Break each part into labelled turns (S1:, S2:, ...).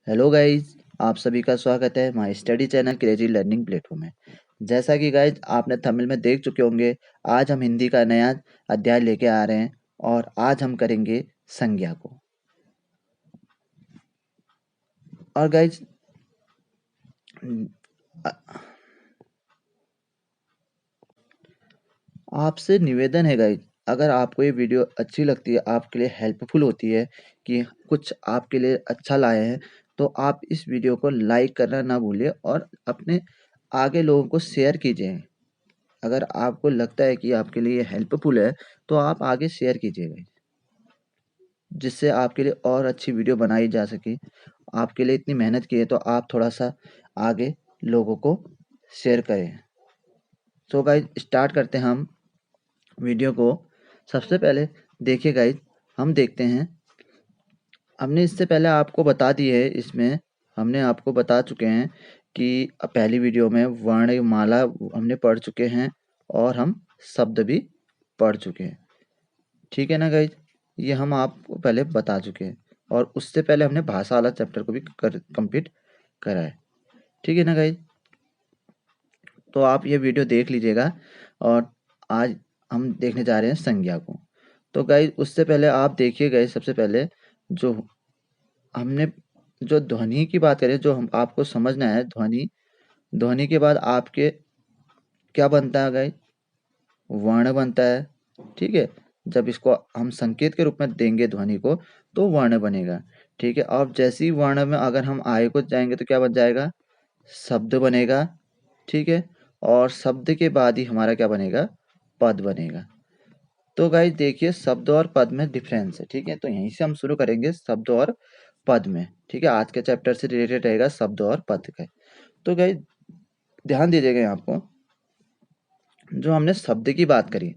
S1: Hello guys, आप सभी का स्वागत है my study channel crazy learning platform में। जैसा कि गाइज आपने थंबनेल में देख चुके होंगे, आज हम हिंदी का नया अध्याय लेके आ रहे हैं और आज हम करेंगे संज्ञा को। और गाइज आपसे निवेदन है गाइज, अगर आपको ये वीडियो अच्छी लगती है, आपके लिए हेल्पफुल होती है कि कुछ आपके लिए अच्छा लाए हैं, तो आप इस वीडियो को लाइक करना ना भूलिए और अपने आगे लोगों को शेयर कीजिए। अगर आपको लगता है कि आपके लिए हेल्पफुल है तो आप आगे शेयर कीजिएगा, जिससे आपके लिए और अच्छी वीडियो बनाई जा सके। आपके लिए इतनी मेहनत की है तो आप थोड़ा सा आगे लोगों को शेयर करें। सो गाइज स्टार्ट करते हैं हम वीडियो को। सबसे पहले देखिए गाइज, हम देखते हैं, हमने इससे पहले आपको बता दी है, इसमें हमने आपको बता चुके हैं कि पहली वीडियो में वर्णमाला हमने पढ़ चुके हैं और हम शब्द भी पढ़ चुके हैं। ठीक है ना गाइज, ये हम आपको पहले बता चुके हैं और उससे पहले हमने भाषा वाला चैप्टर को भी कंप्लीट करा है। ठीक है ना गाइज, तो आप ये वीडियो देख लीजिएगा और आज हम देखने जा रहे हैं संज्ञा को। तो गाइज उससे पहले आप देखिए गाइज, सबसे पहले जो हमने जो ध्वनि की बात करें, जो हम आपको समझना है, ध्वनि ध्वनि के बाद आपके क्या बनता है गाइज, वर्ण बनता है। ठीक है, जब इसको हम संकेत के रूप में देंगे ध्वनि को तो वर्ण बनेगा। ठीक है, और जैसे ही वर्ण में अगर हम आय को जाएंगे तो क्या बन जाएगा, शब्द बनेगा। ठीक है, और शब्द के बाद ही हमारा क्या बनेगा, पद बनेगा। तो गाइज देखिए, शब्द और पद में डिफरेंस है। ठीक है, तो यहीं से हम शुरू करेंगे शब्द और पद में। ठीक है, आज के चैप्टर से रिलेटेड रहेगा शब्द और पद का। तो गाइज ध्यान दीजिएगा यहाँ आपको, जो हमने शब्द की बात करी,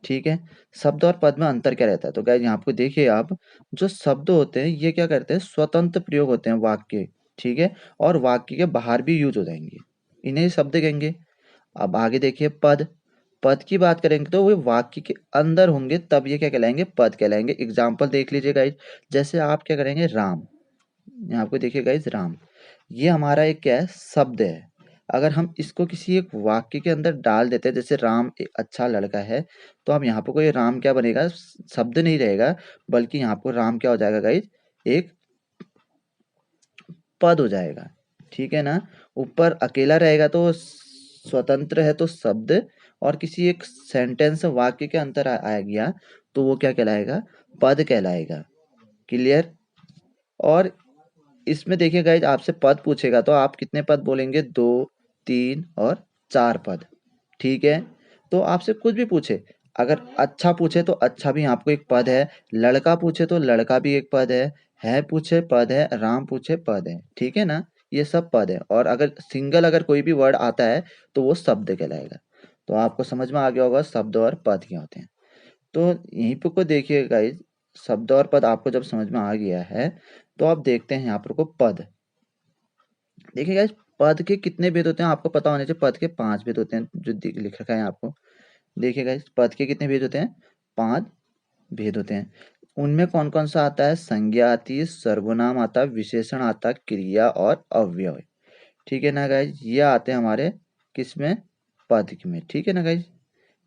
S1: ठीक है, शब्द और पद में अंतर क्या रहता है। तो गाइस यहाँ आपको देखिए, आप जो शब्द होते हैं ये क्या करते हैं, स्वतंत्र प्रयोग होते हैं वाक्य। ठीक है, और वाक्य के बाहर भी यूज हो जाएंगे, इन्हें शब्द कहेंगे। अब आगे देखिए पद, पद की बात करेंगे तो वो वाक्य के अंदर होंगे, तब ये क्या कहलाएंगे, पद कहलाएंगे। एग्जाम्पल देख लीजिए गाइस, जैसे आप क्या करेंगे, राम, यहाँ आपको देखिए गाइस, राम ये हमारा एक क्या है, शब्द है। अगर हम इसको किसी एक वाक्य के अंदर डाल देते हैं, जैसे राम एक अच्छा लड़का है, तो हम यहाँ पर कोई राम क्या बनेगा, शब्द नहीं रहेगा, बल्कि यहाँ पर राम क्या हो जाएगा गाइज, एक पद हो जाएगा। ठीक है ना, ऊपर अकेला रहेगा तो स्वतंत्र है तो शब्द, और किसी एक सेंटेंस वाक्य के अंदर आ गया तो वो क्या कहलाएगा, पद कहलाएगा। क्लियर। और इसमें देखिए गाइज, आपसे पद पूछेगा तो आप कितने पद बोलेंगे, 2, 3 और 4 पद। ठीक है, तो आपसे कुछ भी पूछे, अगर अच्छा पूछे तो अच्छा भी आपको एक पद है, लड़का पूछे तो लड़का भी एक पद है पूछे पद है, राम पूछे पद है। ठीक है ना, ये सब पद है। और अगर सिंगल अगर कोई भी वर्ड आता है तो वो शब्द कहलाएगा। तो आपको समझ में आ गया होगा शब्द और पद क्या होते हैं। तो यहीं पर को देखिए गाइज, शब्द और पद आपको जब समझ में आ गया है तो आप देखते हैं यहाँ पर को पद। देखिए गाइज, पद के कितने भेद होते हैं आपको पता होने चाहिए। पद के 5 भेद होते हैं, जो लिख रखा है आपको। देखिए गाइज, पद के कितने भेद होते हैं, 5 भेद होते हैं। उनमें कौन कौन सा आता है, संज्ञा आती है, सर्वनाम आता है, विशेषण आता है, क्रिया और अव्यय। ठीक है ना गाइज, ये आते हैं हमारे किसमें, पद में। ठीक है ना गाइज,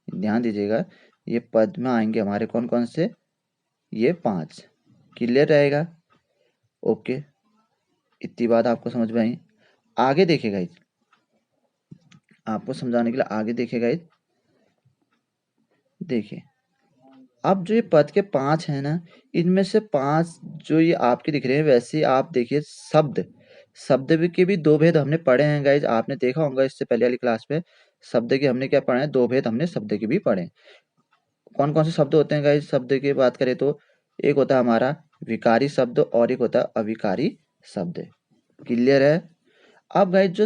S1: ध्यान दीजिएगा, ये पद में आएंगे हमारे कौन कौन से, ये 5। क्लियर रहेगा। ओके, इतनी बात आपको समझ में आई। आगे देखिए गाइज, आपको समझाने के लिए आगे देखिए गाइज, देखिए अब जो ये पद के 5 हैं ना, इनमें से 5 जो ये आपके दिख रहे हैं, वैसे ही आप देखिए शब्द, के भी 2 भेद हमने पढ़े हैं गाइज, आपने देखा होगा इससे पहले वाली क्लास में। शब्द के हमने क्या पढ़े हैं, 2 भेद हमने शब्द के भी पढ़े। कौन कौन से शब्द होते हैं गाइज, शब्द की बात करें तो एक होता है हमारा विकारी शब्द और एक होता है अविकारी शब्द। क्लियर है। अब गाइज जो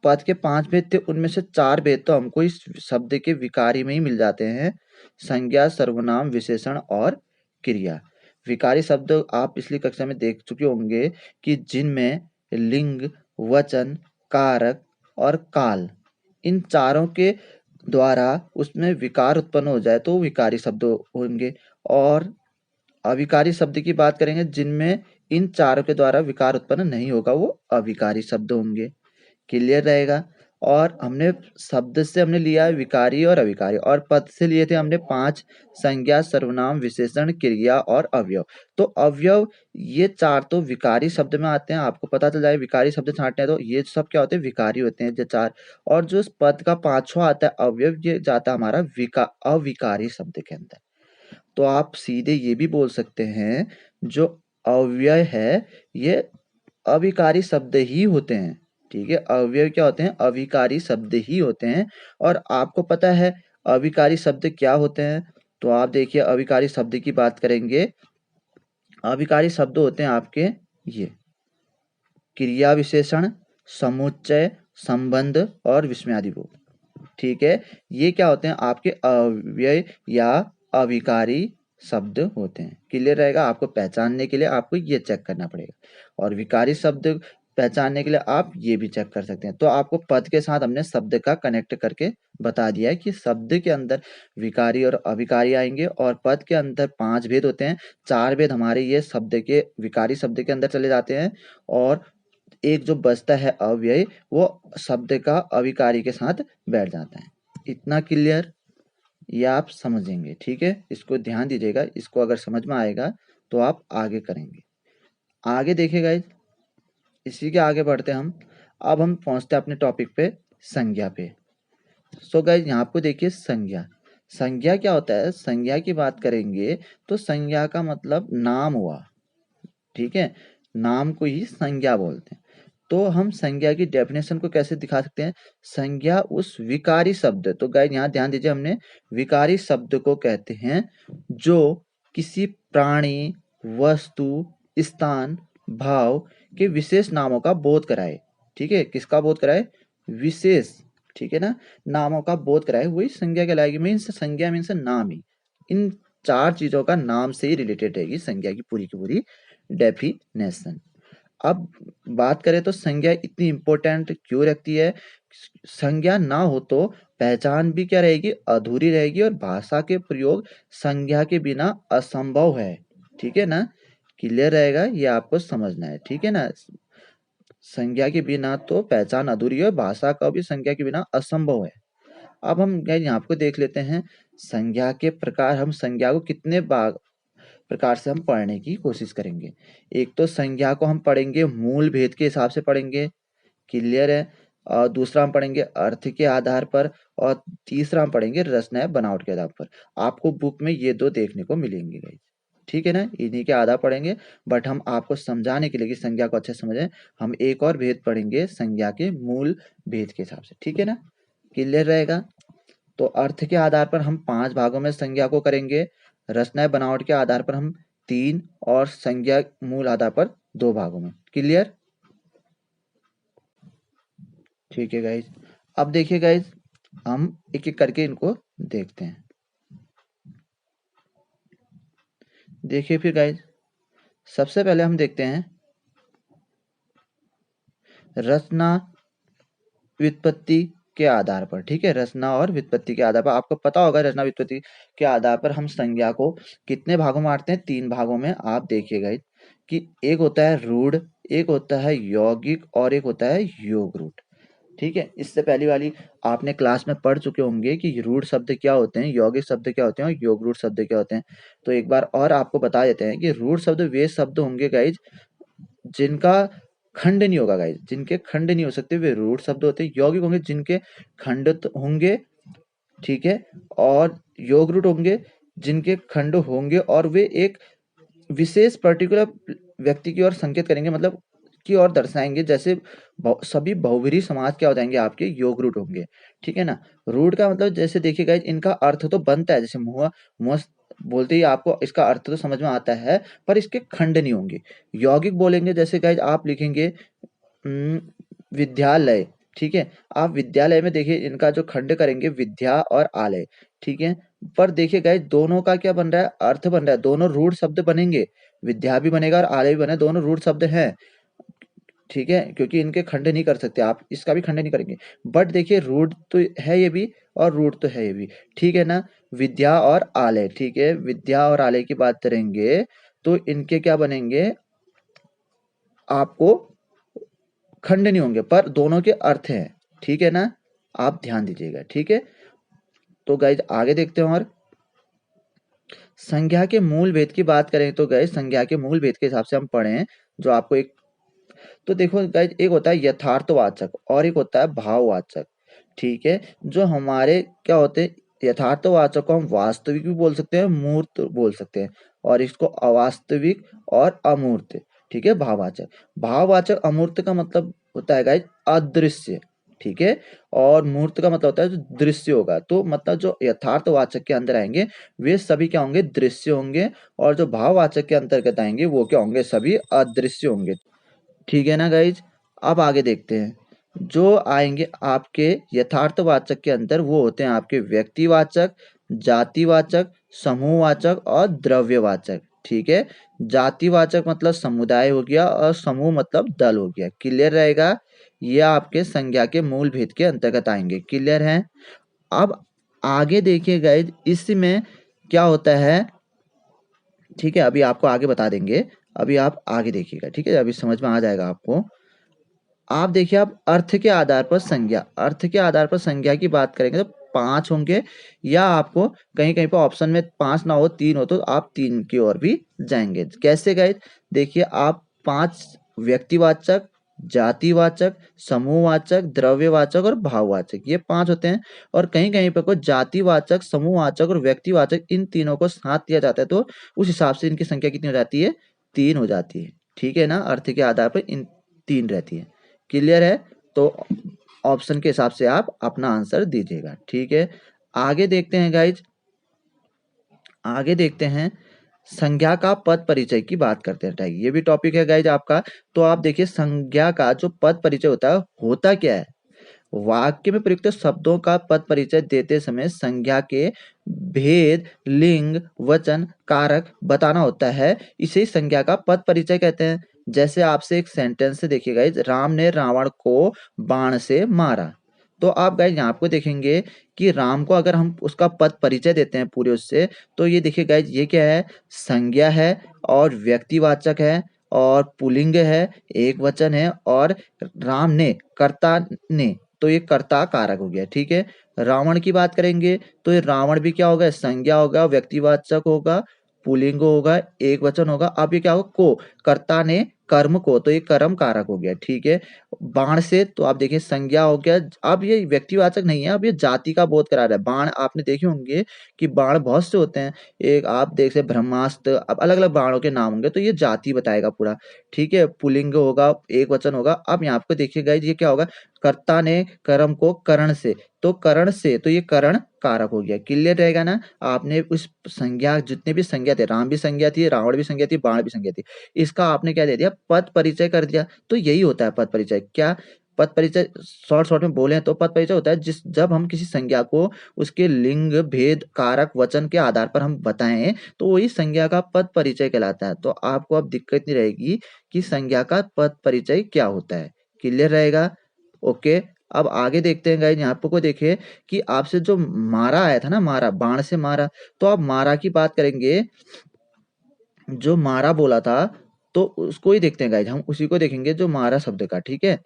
S1: पद के 5 भेद थे, उनमें से 4 भेद तो हमको इस शब्द के विकारी में ही मिल जाते हैं, संज्ञा, सर्वनाम, विशेषण और क्रिया। विकारी शब्द आप पिछली कक्षा में देख चुके होंगे कि जिनमें लिंग, वचन, कारक और काल, इन चारों के द्वारा उसमें विकार उत्पन्न हो जाए तो विकारी शब्द होंगे। और अविकारी शब्द की बात करेंगे जिनमें इन चारों के द्वारा विकार उत्पन्न नहीं होगा, वो अविकारी शब्द होंगे। क्लियर रहेगा। और हमने शब्द से हमने लिया है विकारी और अविकारी, और पद से लिए थे हमने 5 संज्ञा, सर्वनाम, विशेषण, क्रिया और अवयव। तो अवयव ये 4 तो विकारी शब्द में आते हैं, आपको पता चल जाए विकारी शब्द छांटने हैं तो ये सब क्या होते हैं, विकारी होते हैं जो 4। और जो पद का 5वां आता है अवयव, ये जाता है हमारा अविकारी शब्द के अंदर। तो आप सीधे ये भी बोल सकते हैं जो अव्यय है ये अविकारी शब्द ही होते हैं। ठीक है, अव्यय क्या होते हैं, अविकारी शब्द ही होते हैं। और आपको पता है अविकारी शब्द क्या होते हैं, तो आप देखिए अविकारी शब्द की बात करेंगे। अविकारी शब्द होते हैं आपके ये क्रिया विशेषण, समुच्चय, संबंध और विस्मयादिबोध। ठीक है, ये क्या होते हैं आपके अव्यय या अविकारी शब्द होते हैं। क्लियर रहेगा। आपको पहचानने के लिए आपको ये चेक करना पड़ेगा, और विकारी शब्द पहचानने के लिए आप ये भी चेक कर सकते हैं। तो आपको पद के साथ हमने शब्द का कनेक्ट करके बता दिया है कि शब्द के अंदर विकारी और अविकारी आएंगे, और पद के अंदर 5 भेद होते हैं। 4 भेद हमारे ये शब्द के विकारी शब्द के अंदर चले जाते हैं, और एक जो बचता है अव्यय वो शब्द का अविकारी के साथ बैठ जाता है। इतना क्लियर, ये आप समझेंगे। ठीक है, इसको ध्यान दीजिएगा, इसको अगर समझ में आएगा तो आप आगे करेंगे। आगे देखिएगा, इसी के आगे बढ़ते हम। अब हम पहुंचते हैं अपने टॉपिक पे, संज्ञा पे। सो गाइज यहाँ आपको देखिए संज्ञा। संज्ञा क्या होता है, संज्ञा की बात करेंगे तो संज्ञा का मतलब नाम हुआ। ठीक है, नाम को ही संज्ञा बोलते हैं। तो हम संज्ञा की डेफिनेशन को कैसे दिखा सकते हैं, संज्ञा उस विकारी शब्द, तो गाइस यहाँ ध्यान दीजिए, हमने विकारी शब्द को कहते हैं जो किसी प्राणी, वस्तु, स्थान, भाव के विशेष नामों का बोध कराए। ठीक है, किसका बोध कराए, विशेष, ठीक है ना, नामों का बोध कराए, वही संज्ञा कहलाएगी। मीन्स संज्ञा मीन्स नाम ही, इन 4 चीजों का नाम से ही रिलेटेड रहेगी संज्ञा की पूरी डेफिनेशन। अब बात करें तो संज्ञा इतनी इंपॉर्टेंट क्यों रखती है, संज्ञा ना हो तो पहचान भी क्या रहेगी, अधूरी रहेगी, और भाषा के प्रयोग संज्ञा के बिना असंभव है। ठीक है ना, क्लियर रहेगा, ये आपको समझना है। ठीक है ना, संज्ञा के बिना तो पहचान अधूरी है, भाषा का भी संज्ञा के बिना असंभव है। अब हम यहाँ को देख लेते हैं संज्ञा के प्रकार। हम संज्ञा को कितने प्रकार से हम पढ़ने की कोशिश करेंगे। एक तो संज्ञा को हम पढ़ेंगे मूल भेद के हिसाब से पढ़ेंगे, क्लियर है। और दूसरा हम पढ़ेंगे अर्थ के आधार पर, और तीसरा हम पढ़ेंगे रचना बनावट के आधार पर। आपको बुक में ये 2 देखने को मिलेंगे गाइस। ठीक है ना, इन्हीं के आधार पढ़ेंगे, बट हम आपको समझाने के लिए कि संज्ञा को अच्छे से समझें, हम एक और भेद पढ़ेंगे संज्ञा के मूल भेद के हिसाब से। ठीक है ना, क्लियर रहेगा। तो अर्थ के आधार पर हम 5 भागों में संज्ञा को करेंगे, रचना बनावट के आधार पर हम 3, और संज्ञा मूल आधार पर 2 भागों में। क्लियर, ठीक है गाइज। अब देखिए गाइज, हम एक एक करके इनको देखते हैं। देखिए फिर गाइज, सबसे पहले हम देखते हैं रचना व्युत्पत्ति के आधार पर। ठीक है, रचना और व्युत्पत्ति के आधार पर आपको पता होगा रचना व्युत्पत्ति के आधार पर हम संज्ञा को कितने भागों में बांटते हैं, 3 भागों में। आप देखिएगा कि एक होता है रूढ़, एक होता है यौगिक, और एक होता है योग रूढ़। ठीक है, इससे पहली वाली आपने क्लास में पढ़ चुके होंगे कि रूढ़ शब्द क्या होते हैं, यौगिक शब्द क्या होते हैं, और योग रूढ़ शब्द क्या होते हैं। तो एक बार और आपको बता देते हैं कि रूढ़ शब्द वे शब्द होंगे गाइज जिनका खंड नहीं होगा गाइज, जिनके खंड नहीं हो सकते वे रूढ़ शब्द होते हैं। यौगिक होंगे जिनके खंडित होंगे, ठीक है, और योग रूढ़ होंगे जिनके खंड होंगे और वे एक विशेष पर्टिकुलर व्यक्ति की ओर संकेत करेंगे, मतलब की ओर दर्शाएंगे। जैसे सभी बहुब्रीही समाज क्या हो जाएंगे, आपके योग रूढ़ होंगे। ठीक है ना, रूढ़ का मतलब जैसे देखिएगा इनका अर्थ तो बनता है, जैसे मुआ मुआ बोलते ही आपको इसका अर्थ तो समझ में आता है, पर इसके खंड नहीं होंगे। यौगिक बोलेंगे जैसे गाइज आप लिखेंगे विद्यालय। ठीक है, आप विद्यालय में देखिए इनका जो खंड करेंगे विद्या और आलय। ठीक है, पर देखिए गाइज दोनों का क्या बन रहा है, अर्थ बन रहा है, दोनों रूढ़ शब्द बनेंगे, विद्या भी बनेगा और आलय भी बने, दोनों रूढ़ शब्द हैं। ठीक है, क्योंकि इनके खंड नहीं कर सकते, आप इसका भी खंड नहीं करेंगे। बट देखिए रूढ़ तो है ये भी, और रूढ़ तो है ये भी। ठीक है ना, विद्या और आलय। ठीक है, विद्या और आलय की बात करेंगे तो इनके क्या बनेंगे, आपको खंड नहीं होंगे, पर दोनों के अर्थ हैं, ठीक है ना, आप ध्यान दीजिएगा, ठीक है। तो गाइज आगे देखते हैं, और संज्ञा के मूल भेद की बात करें तो गाइज संज्ञा के मूल भेद के हिसाब से हम पढ़े हैं, जो आपको एक, तो देखो गाइज, एक होता है यथार्थवाचक और एक होता है भाववाचक, ठीक है। जो हमारे क्या होते हैं, यथार्थवाचक को हम वास्तविक भी बोल सकते हैं, मूर्त बोल सकते हैं, और इसको अवास्तविक और अमूर्त, ठीक है। भाववाचक, भाववाचक अमूर्त का मतलब होता है गाइज अदृश्य, ठीक है, और मूर्त का मतलब होता है जो दृश्य होगा। तो मतलब जो यथार्थवाचक के अंदर आएंगे वे सभी क्या होंगे, दृश्य होंगे, और जो भाववाचक के अंतर्गत आएंगे वो क्या होंगे, सभी अदृश्य होंगे, ठीक है ना गाइज। अब आगे देखते हैं, जो आएंगे आपके यथार्थवाचक के अंदर वो होते हैं आपके व्यक्तिवाचक, जातिवाचक, समूहवाचक और द्रव्यवाचक, ठीक है। जातिवाचक मतलब समुदाय हो गया, और समूह मतलब दल हो गया, क्लियर रहेगा। ये आपके संज्ञा के मूल भेद के अंतर्गत आएंगे, क्लियर है। अब आगे देखिए गाइज, इसमें क्या होता है, ठीक है, अभी आपको आगे बता देंगे, अभी आप आगे देखिएगा, ठीक है, अभी समझ में आ जाएगा आपको। आप देखिए, आप अर्थ के आधार पर संज्ञा, अर्थ के आधार पर संज्ञा की बात करेंगे तो 5 होंगे, या आपको कहीं कहीं पर ऑप्शन में 5 ना हो 3 हो तो आप 3 की ओर भी जाएंगे। कैसे गए, देखिए आप 5 व्यक्तिवाचक, जातिवाचक, समूहवाचक, द्रव्यवाचक और भाववाचक, ये 5 होते हैं। और कहीं कहीं पर कोई जातिवाचक, समूहवाचक और व्यक्तिवाचक, इन तीनों को साथ दिया जाता है, तो उस हिसाब से इनकी संख्या कितनी हो जाती है, 3 हो जाती है, ठीक है ना। अर्थ के आधार पर इन 3 रहती है, क्लियर है। तो ऑप्शन के हिसाब से आप अपना आंसर दीजिएगा, ठीक है। आगे देखते हैं गाइज, आगे देखते हैं, संज्ञा का पद परिचय की बात करते हैं, ये भी टॉपिक है गाइज आपका। तो आप देखिए, संज्ञा का जो पद परिचय होता है, होता क्या है, वाक्य में प्रयुक्त शब्दों का पद परिचय देते समय संज्ञा के भेद, लिंग, वचन, कारक बताना होता है, इसे संज्ञा का पद परिचय कहते हैं। जैसे आपसे एक सेंटेंस से देखिए गाइज, राम ने रावण को बाण से मारा, तो आप गाइज यहाँ आपको देखेंगे कि राम को अगर हम उसका पद परिचय देते हैं पूरे उससे, तो ये देखिए गाइज, ये क्या है, संज्ञा है, और व्यक्तिवाचक है, और पुल्लिंग है, एक वचन है, और राम ने, कर्ता ने, तो ये कर्ता कारक हो गया, ठीक है। रावण की बात करेंगे तो ये रावण भी क्या होगा, संज्ञा होगा, व्यक्तिवाचक होगा, पुल्लिंग होगा, एक वचन होगा। अब ये क्या होगा, को, कर्ता ने कर्म को, तो ये कर्म कारक हो गया, ठीक है। बाण से, तो आप देखिए संज्ञा हो गया, अब ये व्यक्तिवाचक नहीं है, अब ये जाति का बोध करा रहा है। बाण आपने देखे होंगे कि बाण बहुत से होते हैं, एक आप देख से ब्रह्मास्त्र, अब अलग अलग बाणों के नाम होंगे, तो ये जाति बताएगा पूरा, ठीक है। पुल्लिंग होगा, एक वचन होगा। अब यहाँ पे देखिएगा ये क्या होगा, कर्ता ने कर्म को करण से, तो करण से, तो ये करण कारक हो गया, क्लियर रहेगा ना। आपने उस संज्ञा, जितने भी संज्ञा थे, राम भी संज्ञा थी, रावण भी संज्ञा थी, बाण भी संज्ञा थी, इसका आपने क्या दे दिया, पद परिचय कर दिया। तो यही होता है पद परिचय, क्या, पद परिचय शॉर्ट शॉर्ट में बोले तो पद परिचय होता है जिस, जब हम किसी संज्ञा को उसके लिंग, भेद, कारक, वचन के आधार पर हम बताएं, तो वही संज्ञा का पद परिचय कहलाता है। तो आपको अब दिक्कत नहीं रहेगी कि संज्ञा का पद परिचय क्या होता है, क्लियर रहेगा, ओके। अब आगे देखते हैं गाइस, यहाँ पे को देखिए कि आपसे जो मारा आया था ना, मारा, बाण से मारा, तो आप मारा की बात करेंगे, जो मारा बोला था, तो उसको ही देखते हैं गाइस, हम उसी को देखेंगे जो मारा शब्द का, ठीक है।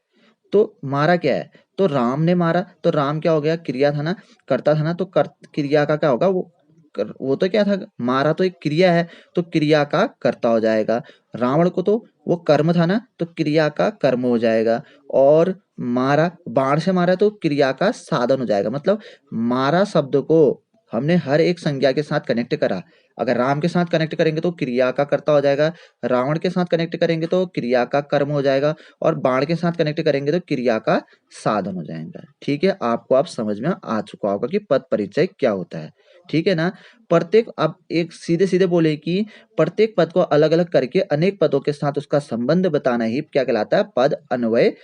S1: तो मारा क्या है, तो राम ने मारा, तो राम क्या हो गया, क्रिया था ना, करता था ना, तो क्रिया का क्या होगा, वो तो क्या था, मारा तो एक क्रिया है, तो क्रिया का कर्ता हो जाएगा। रावण को तो वो कर्म था ना, तो क्रिया का कर्म हो जाएगा। और मारा, बाण से मारा, तो क्रिया का साधन हो जाएगा। मतलब मारा शब्द को हमने हर एक संज्ञा के साथ कनेक्ट करा, अगर राम के साथ कनेक्ट करेंगे तो क्रिया का कर्ता हो जाएगा, रावण के साथ कनेक्ट करेंगे तो क्रिया का कर्म हो जाएगा, और बाण के साथ कनेक्ट करेंगे तो क्रिया का साधन हो जाएगा, ठीक है। आपको आप समझ में आ चुका होगा कि पद परिचय क्या होता है, ठीक है ना। प्रत्येक, अब एक सीधे सीधे बोले कि प्रत्येक पद को अलग अलग करके अनेक पदों के साथ उसका संबंध बताना ही क्या कहलाता है, पद अन्वय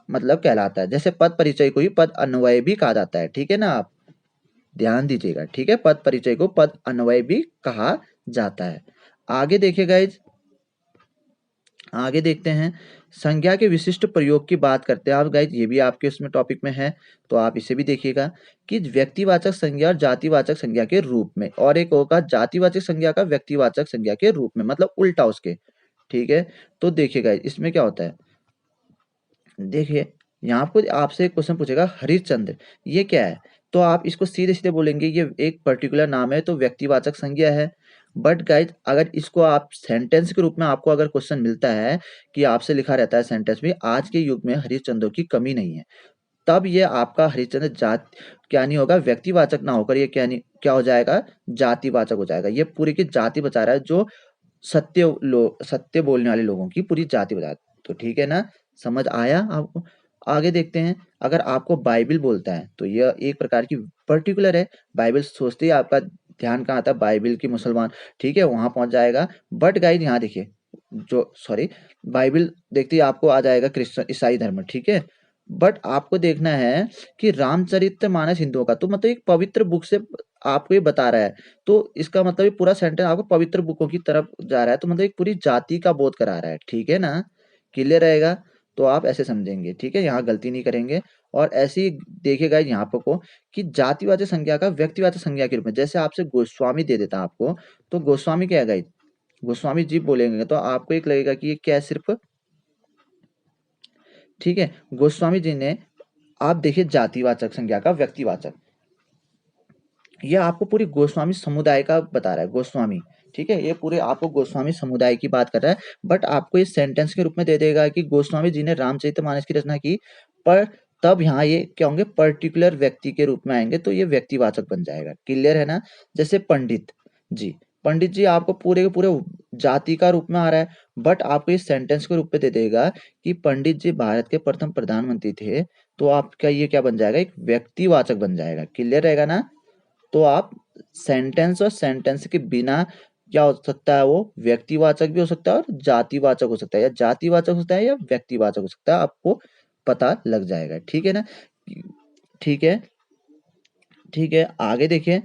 S1: मतलब कहलाता है। जैसे पद परिचय को ही पद अन्वय भी कहा जाता है, ठीक है ना, आप ध्यान दीजिएगा, ठीक है। पद परिचय को पद अन्वय भी कहा जाता है। आगे देखिए गाइज, आगे देखते हैं, संज्ञा के विशिष्ट प्रयोग की बात करते हैं आप गाइज, ये भी आपके उसमें टॉपिक में है, तो आप इसे भी देखिएगा कि व्यक्तिवाचक संज्ञा और जातिवाचक संज्ञा के रूप में, और एक होगा जातिवाचक संज्ञा का व्यक्तिवाचक संज्ञा के रूप में, मतलब उल्टा उसके, ठीक है। तो देखिए गाइस इसमें क्या होता है, देखिए यहाँ पर आपसे एक क्वेश्चन पूछेगा हरिश्चंद्र, ये क्या है? तो आप इसको सीधे सीधे बोलेंगे ये एक पर्टिकुलर नाम है, तो व्यक्तिवाचक संज्ञा है। बट गाइज अगर इसको आप सेंटेंस के रूप में, आपको अगर क्वेश्चन मिलता है कि आपसे लिखा रहता है सेंटेंस में आज के युग में हरिश्चंद्रों की कमी नहीं है, तब ये आपका हरिश्चंद्र जात क्या नहीं होगा, व्यक्तिवाचक ना होकर ये क्या नहीं, क्या हो जाएगा, जातिवाचक हो जाएगा। ये पूरी की जाति बता रहा है, जो सत्य बोलने वाले लोगों की पूरी जाति बता। तो ठीक है ना, समझ आया आपको? आगे देखते हैं। अगर आपको बाइबिल बोलता है तो यह एक प्रकार की पर्टिकुलर है। बाइबिल सोचते ही आपका ध्यान कहाँ आता है, बाइबिल की मुसलमान, ठीक है, वहां पहुंच जाएगा। बट गाइड यहाँ देखिए, जो सॉरी, बाइबिल देखते ही आपको आ जाएगा क्रिश्चियन ईसाई धर्म, ठीक है। बट आपको देखना है कि रामचरितमानस हिंदुओं का, तो मतलब एक पवित्र बुक से आपको ये बता रहा है, तो इसका मतलब ये पूरा सेंटेंस आपको पवित्र बुकों की तरफ जा रहा है, तो मतलब एक पूरी जाति का बोध करा रहा है, ठीक है ना, क्लियर रहेगा। तो आप ऐसे समझेंगे, ठीक है, यहाँ गलती नहीं करेंगे। और ऐसे ही देखिएगा यहाँ पर को कि जातिवाचक संज्ञा का व्यक्तिवाचक संज्ञा के रूप में, जैसे आपसे गोस्वामी दे देता आपको, तो गोस्वामी क्या है गाइस, गोस्वामी जी बोलेंगे तो आपको एक लगेगा कि ये क्या है, सिर्फ, ठीक है, गोस्वामी जी ने, आप देखिए जातिवाचक संज्ञा का व्यक्तिवाचक, ये आपको पूरी गोस्वामी समुदाय का बता रहा है, गोस्वामी, ठीक है, ये पूरे आपको गोस्वामी समुदाय की बात कर रहा है। बट आपको इस सेंटेंस के रूप में दे देगा कि गोस्वामी जी ने रामचरितमानस की रचना की, पर तब यहाँ ये क्या होंगे, पर्टिकुलर व्यक्ति के रूप में आएंगे, तो ये व्यक्तिवाचक बन जाएगा, क्लियर है ना। जैसे पंडित जी, पंडित जी आपको पूरे के पूरे जाति का रूप में आ रहा है, बट आपको इस सेंटेंस के रूप में दे देगा कि पंडित जी भारत के प्रथम प्रधानमंत्री थे, तो आपका ये क्या बन जाएगा, एक व्यक्तिवाचक बन जाएगा, क्लियर रहेगा ना। तो आप सेंटेंस और सेंटेंस के बिना क्या हो सकता है, वो व्यक्तिवाचक भी हो सकता है और जातिवाचक हो सकता है, या जातिवाचक हो सकता है या व्यक्तिवाचक हो सकता है, आपको पता लग जाएगा, ठीक है ना। ठीक है, ठीक है, आगे देखिए,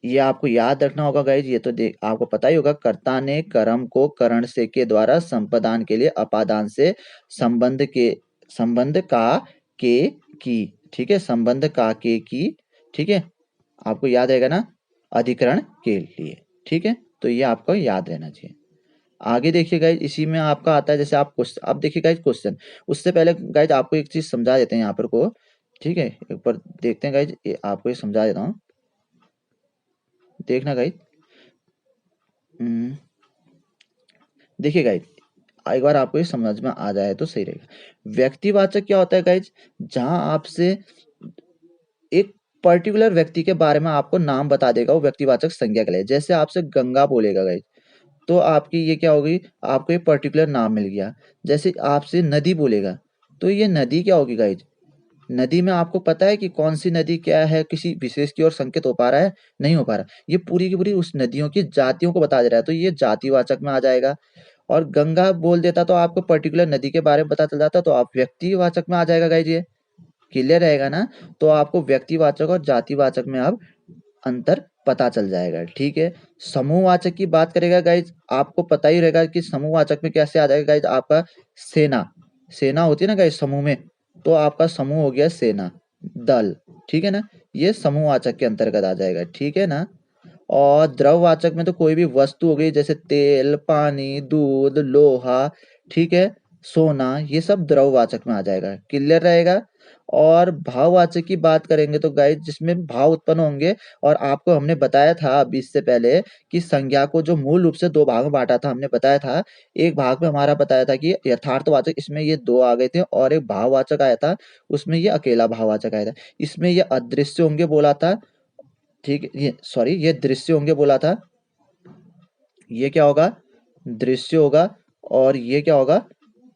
S1: ये आपको याद रखना होगा गाइज, ये तो देख आपको पता ही होगा, कर्ता ने कर्म को करण से के द्वारा संपादान के लिए अपादान से संबंध का के की, ठीक है, संबंध का के की, ठीक है, आपको याद रहेगा ना, अधिकरण के लिए, ठीक है, तो ये आपको याद रहना चाहिए। आगे देखिए गाइज, इसी में आपका आता है, जैसे आप क्वेश्चन, अब देखिए गाइज क्वेश्चन, उससे पहले गाइज आपको एक चीज समझा देते हैं यहाँ पर को, ठीक है, एक बार देखते हैं गाइज, आपको ये समझा देता हूँ, देखना गाइज। देखिए गाइज, एक बार आपको ये समझ में आ जाए तो सही रहेगा। व्यक्तिवाचक क्या होता है गाइज, जहां आपसे एक पर्टिकुलर व्यक्ति के बारे में आपको नाम बता देगा, वो व्यक्तिवाचक संज्ञा के लिए। जैसे आपसे गंगा बोलेगा गाइज, तो आपकी ये क्या होगी, आपको एक पर्टिकुलर नाम मिल गया। जैसे आपसे नदी बोलेगा, तो ये नदी क्या होगी गाइज, नदी में आपको पता है कि कौन सी नदी क्या है, किसी विशेष की ओर संकेत हो पा रहा है, नहीं हो पा रहा, ये पूरी की पूरी उस नदियों की जातियों को बता दे रहा है, तो ये जातिवाचक में आ जाएगा। और गंगा बोल देता तो आपको पर्टिकुलर नदी के बारे में पता चल जाता, तो आप व्यक्तिवाचक में आ जाएगा गाइज, ये क्लियर रहेगा ना। तो आपको व्यक्तिवाचक और जातिवाचक में अब अंतर पता चल जाएगा, ठीक है। समूहवाचक की बात करेगा गाइज, आपको पता ही रहेगा कि समूहवाचक में कैसे आ जाएगा गाइज, आपका सेना, सेना होती है ना गाइज समूह में, तो आपका समूह हो गया सेना, दल, ठीक है ना, ये समूहवाचक के अंतर्गत आ जाएगा, ठीक है ना। और द्रववाचक में तो कोई भी वस्तु हो गई, जैसे तेल, पानी, दूध, लोहा, ठीक है, सोना, ये सब द्रववाचक में आ जाएगा, क्लियर रहेगा। और भाववाचक की बात करेंगे तो गाइस, जिसमें भाव उत्पन्न होंगे, और आपको हमने बताया था अभी इससे पहले कि संज्ञा को जो मूल रूप से दो भाग में बांटा था, हमने बताया था, एक भाग में हमारा बताया था कि यथार्थवाचक, इसमें ये दो आ गए थे, और एक भाववाचक आया था, उसमें ये अकेला भाववाचक आया था। इसमें ये अदृश्य होंगे बोला था, ठीक है, ये सॉरी, ये दृश्य होंगे बोला था, ये क्या होगा, दृश्य होगा, और ये क्या होगा,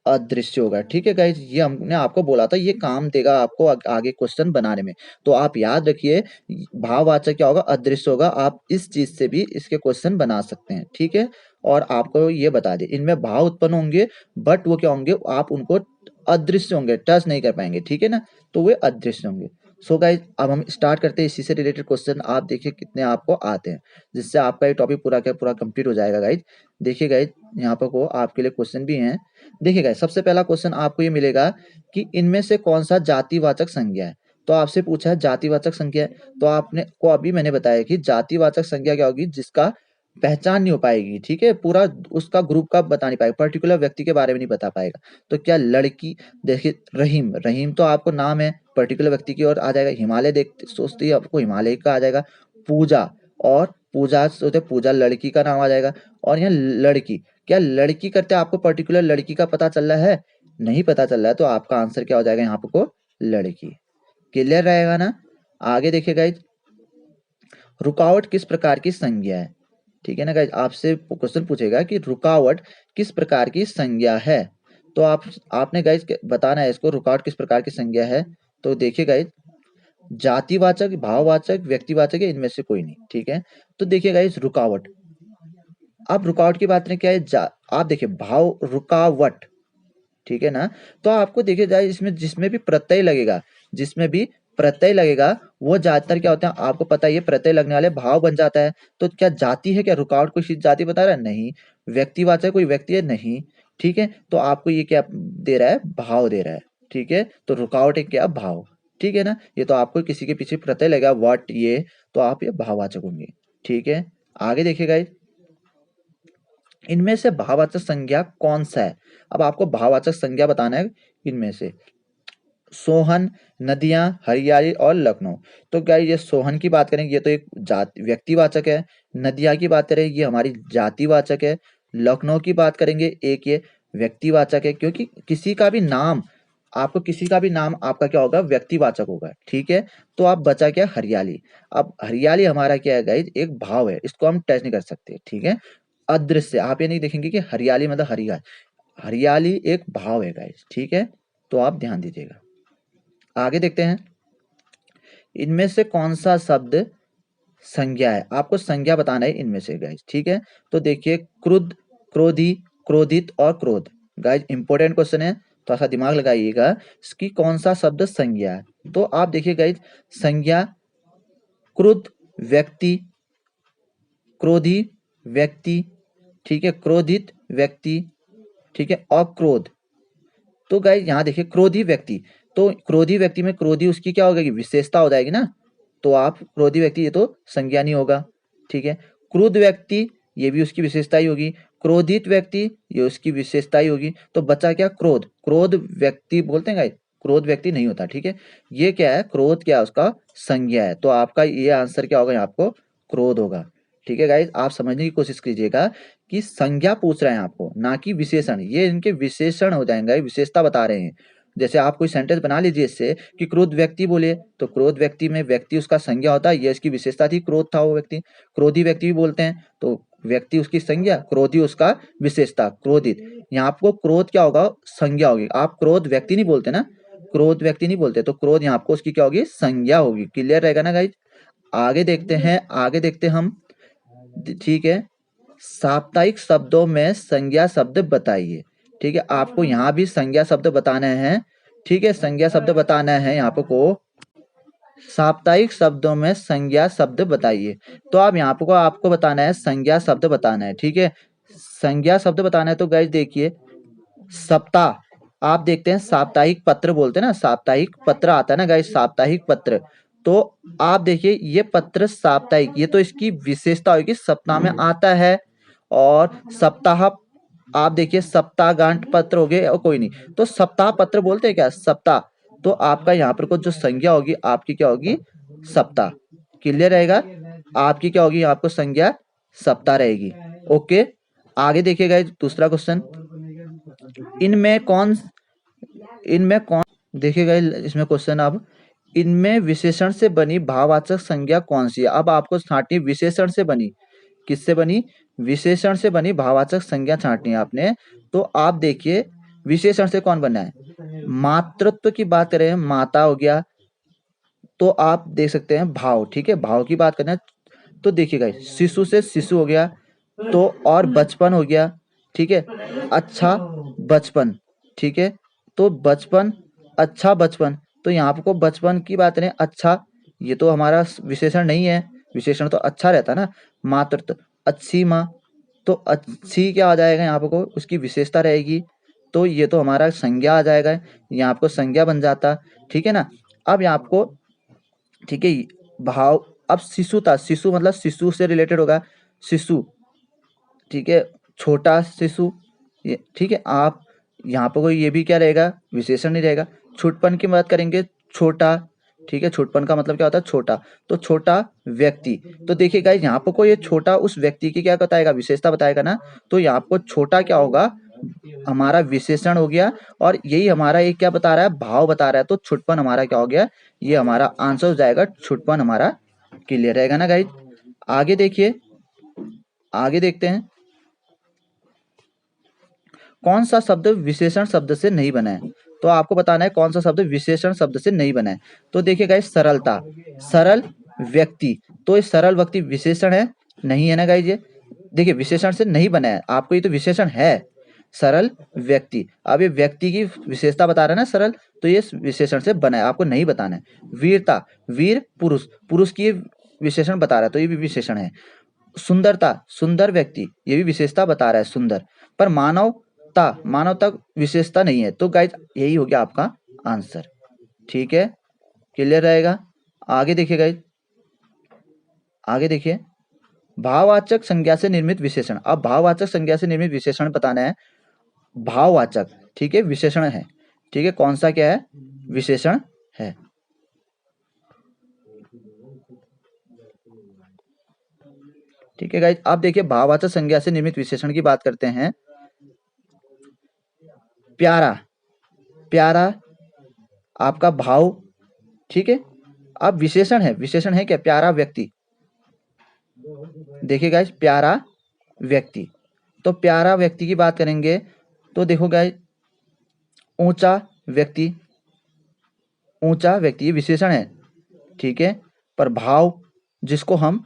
S1: अदृश्य होगा, ठीक है गाइज, ये हमने आपको बोला था, ये काम देगा आपको आगे क्वेश्चन बनाने में। तो आप याद रखिए, भाववाचक क्या होगा, अदृश्य होगा, आप इस चीज से भी इसके क्वेश्चन बना सकते हैं, ठीक है। और आपको ये बता दे, इनमें भाव उत्पन्न होंगे, बट वो क्या होंगे, आप उनको अदृश्य होंगे, टच नहीं कर पाएंगे, ठीक है ना, तो वे अदृश्य होंगे। सो गाइज, अब हम स्टार्ट करते हैं इसी से रिलेटेड क्वेश्चन, आप देखिए कितने आपको आते हैं, जिससे आपका ये टॉपिक पूरा का पूरा कंप्लीट हो जाएगा गाइज। देखिए गाइज, यहाँ पर को आपके लिए क्वेश्चन भी हैं। देखिए गाइस, सबसे पहला क्वेश्चन आपको ये मिलेगा कि इनमें से कौन सा जातिवाचक संज्ञा है। तो आपसे पूछा है जातिवाचक संज्ञा है, तो आपने को अभी मैंने बताया कि जातिवाचक संज्ञा क्या होगी, जिसका पहचान नहीं हो पाएगी, ठीक है, पूरा उसका ग्रुप का बता नहीं पाएगा, पर्टिकुलर व्यक्ति के बारे में नहीं बता पाएगा। तो क्या लड़की, देखिए रहीम, रहीम तो आपको नाम है, पर्टिकुलर व्यक्ति की ओर आ जाएगा। हिमालय देख सोचते ही आपको हिमालय का आ जाएगा। पूजा, और पूजा सोचते पूजा लड़की का नाम आ जाएगा। और यहाँ लड़की, क्या लड़की करते आपको पर्टिकुलर लड़की का पता चल रहा है? नहीं पता चल रहा है, तो आपका आंसर क्या हो जाएगा यहाँ को? लड़की। क्लियर रहेगा ना? आगे देखिए गाइज, रुकावट किस प्रकार की संज्ञा है? ठीक है ना गाइज, आपसे क्वेश्चन पूछेगा कि रुकावट किस प्रकार की संज्ञा है, तो आपने गाइज बताना है इसको, रुकावट किस प्रकार की संज्ञा है। तो देखिए गाइज, जातिवाचक, भाववाचक, व्यक्तिवाचक है, इनमें से कोई नहीं, ठीक है। तो देखिए गाइज, रुकावट, अब रुकावट की बात करें क्या है, आप देखिए भाव रुकावट, ठीक है ना। तो आपको देखिए जाए, इसमें जिसमें भी प्रत्यय लगेगा, जिसमें भी प्रत्यय लगेगा वो ज्यादातर क्या होता है आपको पता ही है, प्रत्यय लगने वाले भाव बन जाता है। तो क्या जाति है, क्या रुकावट कोई चीज जाति बता रहा है? नहीं। व्यक्तिवाचक कोई व्यक्ति है? नहीं। ठीक है, तो आपको ये क्या दे रहा है? भाव दे रहा है। ठीक है, तो रुकावट एक क्या? भाव। ठीक है ना, ये तो आपको किसी के पीछे प्रत्यय लगेगा वट ये, तो आप ये भाववाचक होंगे। ठीक है, आगे देखिएगा, इनमें से भाववाचक संज्ञा कौन सा है? अब आपको भाववाचक संज्ञा बताना है इनमें से। सोहन, नदियां, हरियाली और लखनऊ। तो क्या ये सोहन की बात करें, ये तो एक व्यक्तिवाचक है। नदियां की बात करें, ये हमारी जातिवाचक है। लखनऊ की बात करेंगे, एक ये व्यक्तिवाचक है, क्योंकि किसी का भी नाम, आपको किसी का भी नाम आपका क्या होगा? व्यक्तिवाचक होगा। ठीक है, तो आप बचा क्या? हरियाली। अब हरियाली हमारा क्या है गाइज? एक भाव है, इसको हम टच नहीं कर सकते। ठीक है, अदृश्य, आप ये नहीं देखेंगे कि हरियाली मतलब हरियाली, हरियाली एक भाव है गाइस। ठीक है, तो आप ध्यान दीजिएगा। आगे देखते हैं, इनमें से कौन सा शब्द संज्ञा है? आपको संज्ञा बताना है इनमें से गाइस। ठीक है, तो देखिए, क्रुद्ध, क्रोधी, क्रोधित और क्रोध। गाइस इंपॉर्टेंट क्वेश्चन है, थोड़ा सा दिमाग लगाइएगा, इसकी कौन सा शब्द संज्ञा है? तो आप देखिए गाइस, संज्ञा क्रुद्ध व्यक्ति, क्रोधी व्यक्ति, ठीक है, क्रोधित व्यक्ति, ठीक है, और क्रोध। तो गाइस यहाँ देखिए, क्रोधी व्यक्ति, तो क्रोधी व्यक्ति में क्रोधी उसकी क्या हो जाएगी? विशेषता हो जाएगी ना, तो आप क्रोधी व्यक्ति, ये तो संज्ञा नहीं होगा। ठीक है, क्रुद्ध व्यक्ति, ये भी उसकी विशेषता ही होगी। क्रोधित व्यक्ति, ये उसकी विशेषता ही होगी। तो बचा क्या? क्रोध। क्रोध व्यक्ति बोलते हैं गाइस, क्रोध व्यक्ति नहीं होता। ठीक है, ये क्या है? क्रोध क्या है? उसका संज्ञा है। तो आपका ये आंसर क्या होगा? यहाँ आपको क्रोध होगा। ठीक है गाइस, आप समझने की कोशिश कीजिएगा कि संज्ञा पूछ रहे हैं आपको, ना कि विशेषण। ये इनके विशेषण हो जाएंगे, विशेषता बता रहे हैं। जैसे आप कोई सेंटेंस बना लीजिए इससे कि क्रोध व्यक्ति बोले, तो क्रोध व्यक्ति में व्यक्ति उसका संज्ञा होता है, ये इसकी विशेषता थी, क्रोध था वो व्यक्ति। क्रोधी व्यक्ति भी बोलते हैं, तो व्यक्ति उसकी संज्ञा, क्रोधी उसका विशेषता, क्रोधित। यहाँ आपको क्रोध क्या होगा? संज्ञा होगी। आप क्रोध व्यक्ति नहीं बोलते ना, क्रोध व्यक्ति नहीं बोलते, तो क्रोध यहाँ आपको उसकी क्या होगी? संज्ञा होगी। क्लियर रहेगा ना गाइज? आगे देखते हैं, आगे देखते हम। ठीक है, साप्ताहिक शब्दों में संज्ञा शब्द बताइए। ठीक है, आपको यहाँ भी संज्ञा शब्द बताने हैं। ठीक है, संज्ञा शब्द बताना है यहाँ को, साप्ताहिक शब्दों में संज्ञा शब्द बताइए। तो आप यहाँ को आपको बताना है, संज्ञा शब्द बताना है। ठीक है, संज्ञा शब्द बताना है, तो गाइस देखिए, सप्ताह, आप देखते हैं साप्ताहिक पत्र बोलते हैं ना, साप्ताहिक पत्र आता है ना गाइस, साप्ताहिक पत्र। तो आप देखिए, ये पत्र साप्ताहिक, ये तो इसकी विशेषता होगी, सप्ताह में आता है। और सप्ताह, आप देखिए सप्ताहगांठ पत्र हो गए, और कोई नहीं, तो सप्ताह पत्र बोलते हैं क्या? सप्ताह। तो आपका यहाँ पर कुछ जो संज्ञा होगी आपकी क्या होगी? सप्ताह। क्लियर रहेगा? आपकी क्या होगी? आपको संज्ञा सप्ताह रहेगी। ओके, आगे देखिएगा दूसरा क्वेश्चन, इनमें कौन, इनमें कौन, देखिएगा इसमें क्वेश्चन, अब इनमें विशेषण से बनी भाववाचक संज्ञा कौन सी है? अब आपको छांटनी विशेषण से बनी, किससे बनी? विशेषण से बनी भाववाचक संज्ञा छांटनी है आपने। तो आप देखिए, विशेषण से कौन बना है? मातृत्व की बात करें, माता हो गया, तो आप देख सकते हैं भाव। ठीक है, भाव की बात करें, तो देखिएगा, शिशु से शिशु हो गया, तो और बचपन हो गया। ठीक है, अच्छा बचपन। ठीक है, तो बचपन, अच्छा बचपन, तो यहाँ आपको बचपन की बात करें, अच्छा, ये तो हमारा विशेषण नहीं है, विशेषण तो अच्छा रहता ना। मातृत्व, अच्छी माँ, तो अच्छी क्या आ जाएगा यहाँ आपको? उसकी विशेषता रहेगी, तो ये तो हमारा संज्ञा आ जाएगा, यहाँ आपको संज्ञा बन जाता। ठीक है ना, अब यहाँ आपको, ठीक है, भाव, अब शिशु था, शिशु मतलब शिशु से रिलेटेड होगा, शिशु, ठीक है, छोटा शिशु, ये ठीक है। आप यहाँ पर कोई ये भी क्या रहेगा, विशेषण नहीं रहेगा। छुटपन की बात करेंगे, छोटा, ठीक है, छुटपन का मतलब क्या होता है, छोटा, तो छोटा व्यक्ति। तो देखिए गाइस, यहाँ पर कोई ये छोटा उस व्यक्ति की क्या बताएगा, विशेषता बताएगा ना, तो यहाँ पर छोटा क्या होगा, हमारा विशेषण हो गया, और यही हमारा एक क्या बता रहा है, भाव बता रहा है। तो छुटपन हमारा क्या हो गया, ये हमारा आंसर हो जाएगा, छुटपन हमारा क्लियर रहेगा ना गाइस। आगे देखिए, आगे देखते हैं, कौन सा शब्द विशेषण शब्द से नहीं बना है। तो आपको बताना है कौन सा शब्द विशेषण शब्द से नहीं बना है। तो देखिए गाइस, सरलता, सरल व्यक्ति, तो ये सरल व्यक्ति विशेषण है, नहीं है ना गाइस। ये देखिए विशेषण से नहीं बना है, आपको ये तो विशेषण है, सरल व्यक्ति। अब ये व्यक्ति की विशेषता बता रहा है ना सरल, तो ये विशेषण से बना है, आपको नहीं बताना है। वीरता, वीर पुरुष, पुरुष की विशेषण बता रहा है, तो ये भी विशेषण है। सुंदरता, सुंदर व्यक्ति, ये भी विशेषता बता रहा है, सुंदर। पर मानवता, मानवता विशेषता नहीं है। तो गाइज यही हो गया आपका आंसर, ठीक है, क्लियर रहेगा। आगे देखिए गाइज, आगे देखिए, भाववाचक संज्ञा से निर्मित विशेषण। अब भाववाचक संज्ञा से निर्मित विशेषण बताना है, भाववाचक, ठीक है, विशेषण है, ठीक है, कौन सा क्या है, विशेषण है। ठीक है गाइज, आप देखिए भाववाचक संज्ञा से निर्मित विशेषण की बात करते हैं। प्यारा, प्यारा आपका भाव, ठीक है। अब विशेषण है, विशेषण है क्या, प्यारा व्यक्ति। देखिए गाइज, प्यारा व्यक्ति, तो प्यारा व्यक्ति की बात करेंगे तो देखो गाइज, ऊंचा व्यक्ति, ऊंचा व्यक्ति ये विशेषण है, ठीक है। पर भाव, जिसको हम,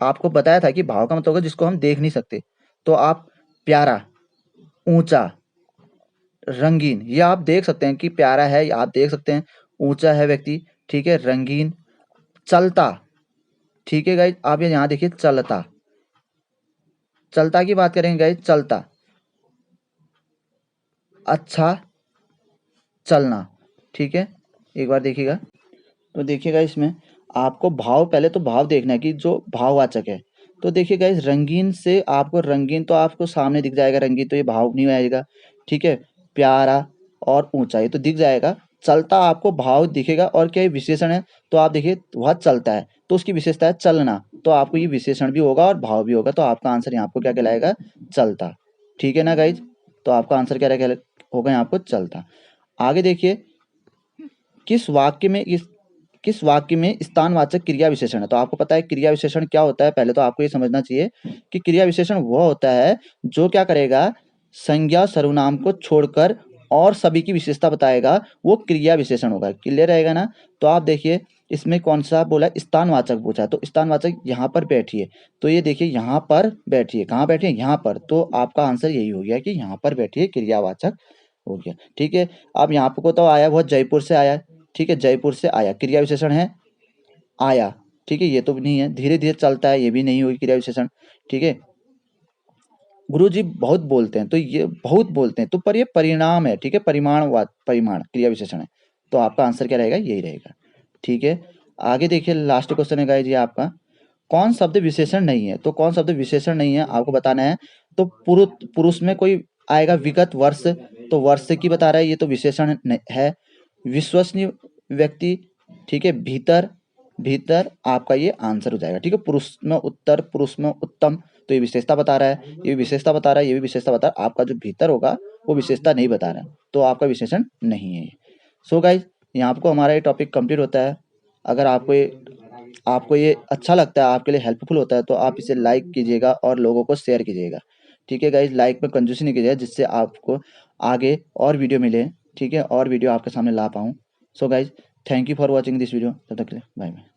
S1: आपको बताया था कि भाव का मतलब होगा जिसको हम देख नहीं सकते। तो आप प्यारा, ऊंचा, रंगीन, ये आप देख सकते हैं कि प्यारा है, आप देख सकते हैं, ऊंचा है व्यक्ति, ठीक है, रंगीन, चलता, ठीक है गाइज। आप ये यहाँ देखिए, चलता, चलता की बात करेंगे गाइज, चलता, अच्छा चलना, ठीक है। एक बार देखिएगा, तो देखिएगा इसमें आपको भाव, पहले तो भाव देखना है कि जो भाववाचक है। तो देखिएगा इस रंगीन से आपको, रंगीन तो आपको सामने दिख जाएगा, रंगीन तो ये भाव नहीं आएगा, ठीक है। प्यारा और ऊंचाई तो दिख जाएगा, चलता आपको भाव दिखेगा, और क्या ये विशेषण है, तो आप देखिए वह चलता है, तो उसकी विशेषता है चलना, तो आपको ये विशेषण भी होगा और भाव भी होगा, तो आपका आंसर यहाँ आपको क्या कहलाएगा, चलता, ठीक है ना गाइज। तो आपका आंसर क्या होगा यहाँ आपको, चलता। आगे देखिए, किस वाक्य में किस वाक्य में स्थानवाचक क्रिया विशेषण है। तो आपको पता है क्रिया विशेषण क्या होता है, पहले तो आपको ये समझना चाहिए कि क्रिया विशेषण वह होता है जो क्या करेगा, संज्ञा सर्वनाम को छोड़कर और सभी की विशेषता बताएगा, वो क्रिया विशेषण होगा, क्लियर रहेगा ना। तो आप देखिए इसमें कौन सा बोला, स्थानवाचक पूछा, तो स्थानवाचक यहाँ पर बैठिए, तो ये देखिए यहाँ पर बैठिए, कहाँ बैठिए, यहाँ पर, तो आपका आंसर यही हो गया कि यहाँ पर बैठिए, क्रियावाचक हो गया, ठीक है। अब यहाँ पर को तो आया, बहुत जयपुर से आया, ठीक है, जयपुर से आया, क्रिया विशेषण है, आया, ठीक है, ये तो नहीं है। धीरे धीरे चलता है, ये भी नहीं होगी क्रिया विशेषण, ठीक है। गुरुजी बहुत बोलते हैं, तो ये बहुत बोलते हैं, तो पर ये परिणाम है, ठीक है, परिमाण, परिमाण क्रिया विशेषण है, तो आपका आंसर क्या रहेगा, यही रहेगा, ठीक है। आगे देखिए, लास्ट क्वेश्चन है गाइस ये आपका, कौन शब्द विशेषण नहीं है। तो कौन शब्द विशेषण नहीं है आपको बताना है। तो पुरुष, पुरुष में कोई आएगा, विगत वर्ष, तो वर्ष की बता रहा है, ये तो विशेषण है। विश्वसनीय व्यक्ति, ठीक है, भीतर, भीतर आपका ये आंसर हो जाएगा, ठीक है। पुरुष में उत्तर, पुरुष में उत्तम, तो ये विशेषता बता रहा है, ये विशेषता बता रहा है, ये भी विशेषता बता रहा है, आपका जो भीतर होगा वो विशेषता नहीं बता रहा है, तो आपका विशेषण नहीं है। सो गाइज, यहाँ आपको हमारा ये टॉपिक कंप्लीट होता है। अगर आपको ये अच्छा लगता है, आपके लिए हेल्पफुल होता है, तो आप इसे लाइक कीजिएगा और लोगों को शेयर कीजिएगा, ठीक है गाइज। लाइक में कंजूसी नहीं कीजिएगा, जिससे आपको आगे और वीडियो मिले, ठीक है, और वीडियो आपके सामने ला पाऊँ। So guys, thank you for watching this video, तब तक के लिए बाय बाय।